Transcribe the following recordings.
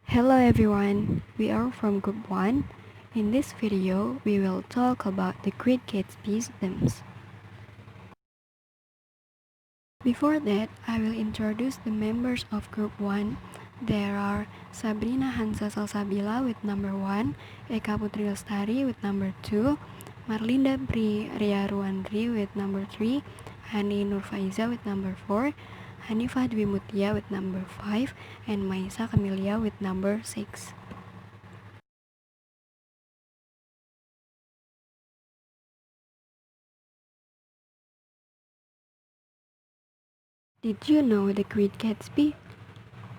Hello everyone, we are from Group 1. In this video, we will talk about the Great Gatsby's themes. Before that, I will introduce the members of Group 1. There are Sabrina Hansa Salsabila with number 1, Eka Putri Lestari with number 2, Marlinda Bri Ria Ruandri with number 3, Hani Nurfaiza with number 4, Hanifah Dwi Mutia with number 5, and Maisa Camelia with number 6. Did you know The Great Gatsby?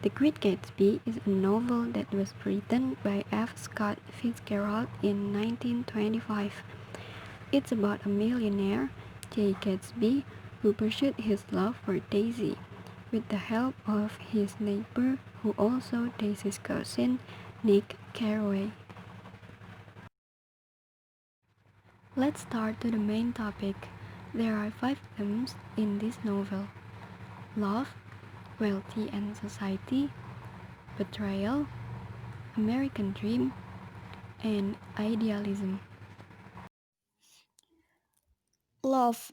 The Great Gatsby is a novel that was written by F. Scott Fitzgerald in 1925. It's about a millionaire, J. Gatsby, who pursued his love for Daisy with the help of his neighbor, who also Daisy's cousin, Nick Carraway. Let's start to the main topic. There are 5 themes in this novel: love, wealthy and society, betrayal, American dream, and idealism. Love.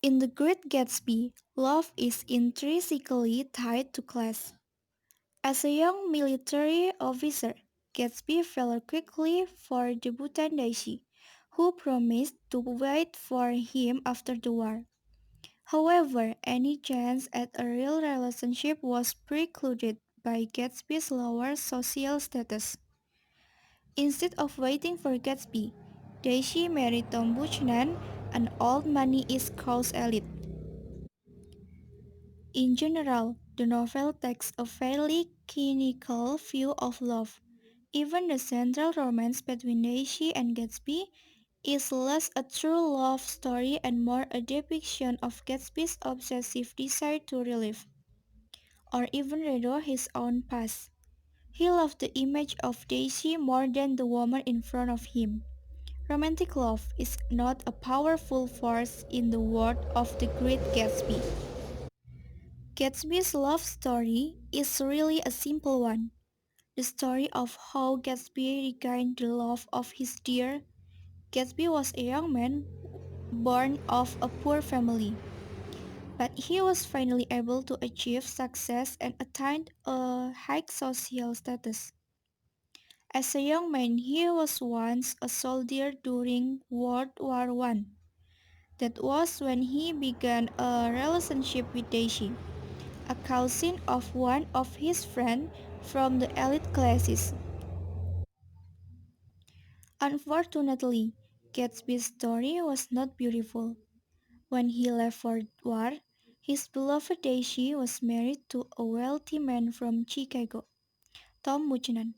In The Great Gatsby, love is intrinsically tied to class. As a young military officer, Gatsby fell quickly for debutante Daisy, who promised to wait for him after the war. However, any chance at a real relationship was precluded by Gatsby's lower social status. Instead of waiting for Gatsby, Daisy married Tom Buchanan, an old money East Coast elite. In general, the novel takes a fairly cynical view of love. Even the central romance between Daisy and Gatsby is less a true love story and more a depiction of Gatsby's obsessive desire to relive, or even redo his own past. He loved the image of Daisy more than the woman in front of him. Romantic love is not a powerful force in the world of the Great Gatsby. Gatsby's love story is really a simple one. The story of how Gatsby regained the love of his dear. Gatsby was a young man born of a poor family, but he was finally able to achieve success and attain a high social status. As a young man, he was once a soldier during World War One. That was when he began a relationship with Daisy, a cousin of one of his friends from the elite classes. Unfortunately, Gatsby's story was not beautiful. When he left for war, his beloved Daisy was married to a wealthy man from Chicago, Tom Buchanan.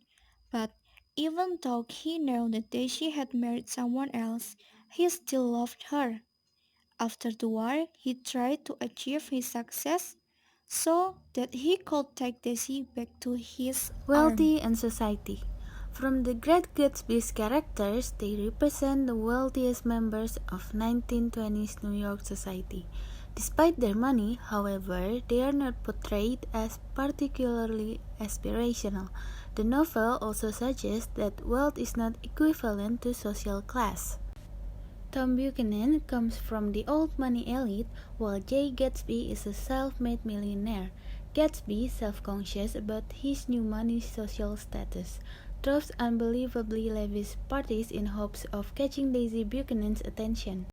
But even though he knew that Daisy had married someone else, he still loved her. After the war, he tried to achieve his success so that he could take Daisy back to his arms. Wealthy and society. From the Great Gatsby's characters, they represent the wealthiest members of 1920s New York society. Despite their money, however, they are not portrayed as particularly aspirational. The novel also suggests that wealth is not equivalent to social class. Tom Buchanan comes from the old money elite, while Jay Gatsby is a self-made millionaire. Gatsby, self-conscious about his new money social status, throws unbelievably lavish parties in hopes of catching Daisy Buchanan's attention.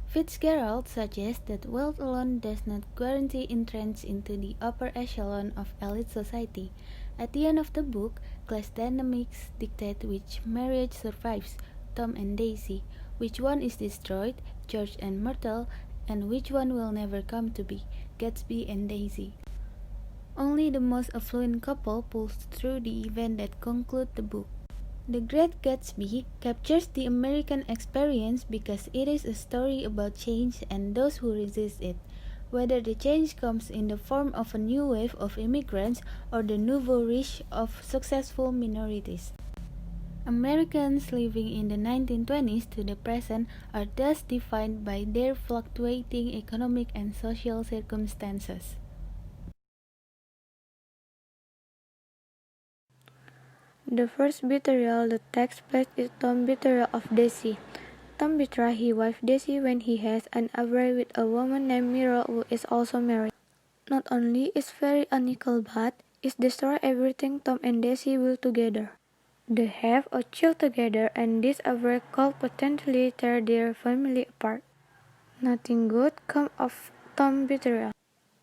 Fitzgerald suggests that wealth alone does not guarantee entrance into the upper echelon of elite society. At the end of the book, class dynamics dictate which marriage survives, Tom and Daisy, which one is destroyed, George and Myrtle, and which one will never come to be, Gatsby and Daisy. Only the most affluent couple pulls through the event that conclude the book. The Great Gatsby captures the American experience because it is a story about change and those who resist it, whether the change comes in the form of a new wave of immigrants or the nouveau riche of successful minorities. Americans living in the 1920s to the present are thus defined by their fluctuating economic and social circumstances. The first betrayal that takes place is Tom's betrayal of Daisy. Tom betrays his wife Daisy when he has an affair with a woman named Miro who is also married. Not only is very unequal, but it destroys everything Tom and Daisy built together. They have a child together, and this affair could potentially tear their family apart. Nothing good comes of Tom's betrayal.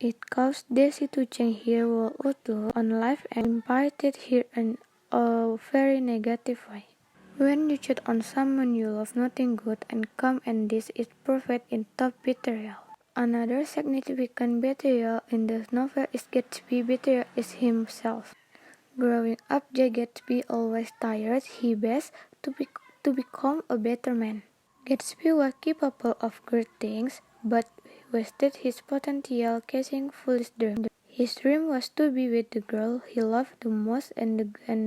It caused Daisy to change her whole outlook on life and impacted her in a very negative way. When you cheat on someone you love, nothing good and come, and this is proved in Tom's betrayal. Another significant betrayal in the novel is Gatsby's betrayal is himself. Growing up, Gatsby always tried his best to become a better man. Gatsby was capable of great things, but wasted his potential chasing foolish dreams. His dream was to be with the girl he loved the most, and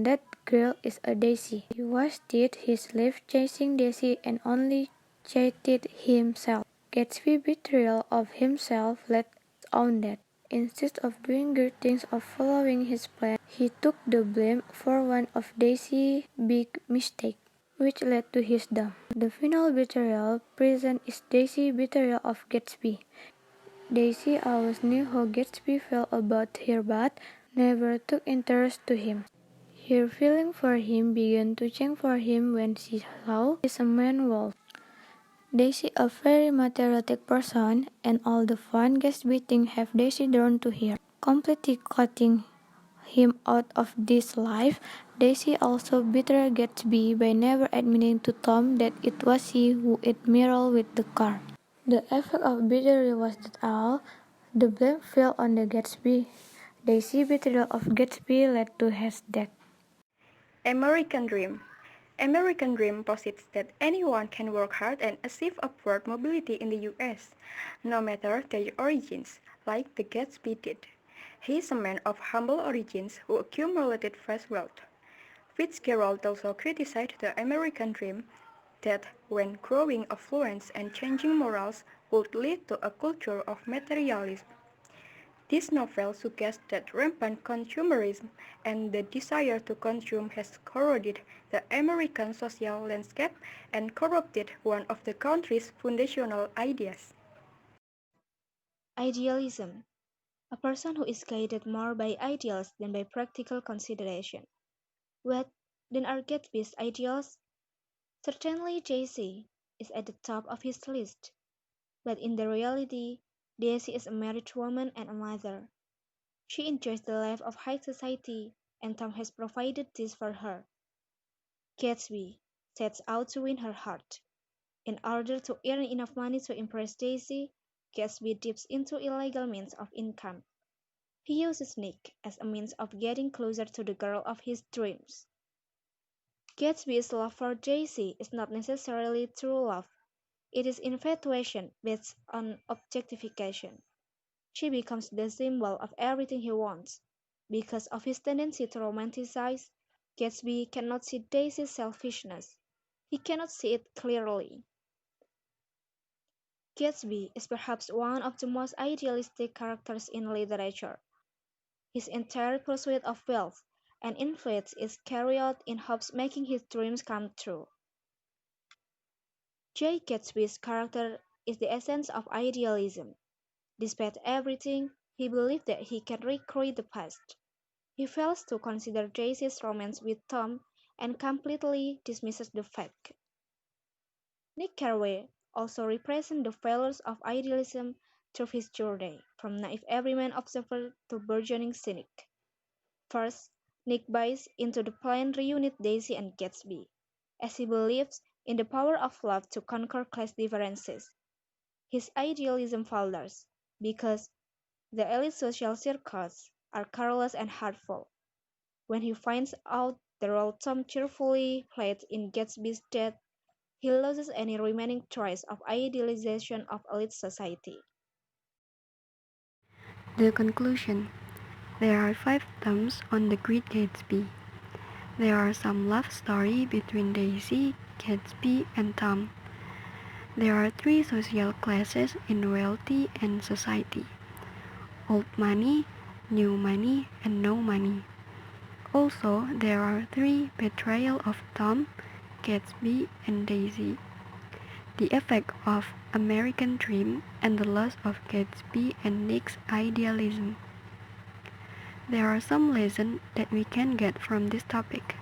that girl is a Daisy. He wasted his life chasing Daisy and only cheated himself. Gatsby's betrayal of himself led to his own death. Instead of doing great things or following his plan, he took the blame for one of Daisy's big mistakes, which led to his death. The final betrayal present is Daisy's betrayal of Gatsby. Daisy always knew how Gatsby felt about her but never took interest to him. Her feeling for him began to change for him when she saw his man Wolf. Daisy a very materialistic person, and all the fun Gatsby things have Daisy drawn to her, completely cutting him out of this life. Daisy also betrayed Gatsby by never admitting to Tom that it was she who hit Meryl with the car. The effect of betrayal was that all the blame fell on the Gatsby. Daisy's betrayal of Gatsby led to his death. American Dream. American Dream posits that anyone can work hard and achieve upward mobility in the US, no matter their origins, like the Gatsby did. He is a man of humble origins who accumulated vast wealth. Fitzgerald also criticized the American dream that when growing affluence and changing morals would lead to a culture of materialism. This novel suggests that rampant consumerism and the desire to consume has corroded the American social landscape and corrupted one of the country's foundational ideas. Idealism. A person who is guided more by ideals than by practical consideration. What then are Gatsby's ideals? Certainly Daisy is at the top of his list, but in the reality, Daisy is a married woman and a mother. She enjoys the life of high society, and Tom has provided this for her. Gatsby sets out to win her heart. In order to earn enough money to impress Daisy, Gatsby dips into illegal means of income. He uses Nick as a means of getting closer to the girl of his dreams. Gatsby's love for Daisy is not necessarily true love. It is infatuation based on objectification. She becomes the symbol of everything he wants. Because of his tendency to romanticize, Gatsby cannot see Daisy's selfishness. He cannot see it clearly. Gatsby is perhaps one of the most idealistic characters in literature. His entire pursuit of wealth and influence is carried out in hopes making his dreams come true. J. Gatsby's character is the essence of idealism. Despite everything, he believes that he can recreate the past. He fails to consider Daisy's romance with Tom and completely dismisses the fact. Nick Carraway also represents the failures of idealism through his journey, from naive everyman observer to burgeoning cynic. First, Nick buys into the plan to reunite Daisy and Gatsby, as he believes in the power of love to conquer class differences. His idealism falters because the elite social circles are careless and hurtful. When he finds out the role Tom cheerfully played in Gatsby's death, he loses any remaining trace of idealization of elite society. The conclusion. There are 5 themes on The Great Gatsby. There are some love story between Daisy, Gatsby, and Tom. There are 3 social classes in wealthy and society: old money, new money, and no money. Also, there are three betrayal of Tom, Gatsby, and Daisy. The effect of American Dream and the loss of Gatsby and Nick's idealism. There are some lessons that we can get from this topic.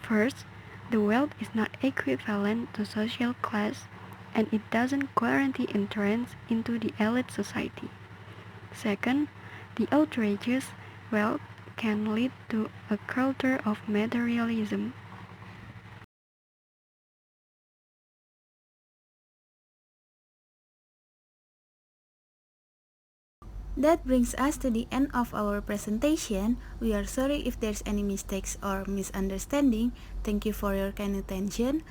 First, the wealth is not equivalent to social class and it doesn't guarantee entrance into the elite society. Second, the outrageous wealth can lead to a culture of materialism. That brings us to the end of our presentation. We are sorry if there's any mistakes or misunderstanding. Thank you for your kind attention.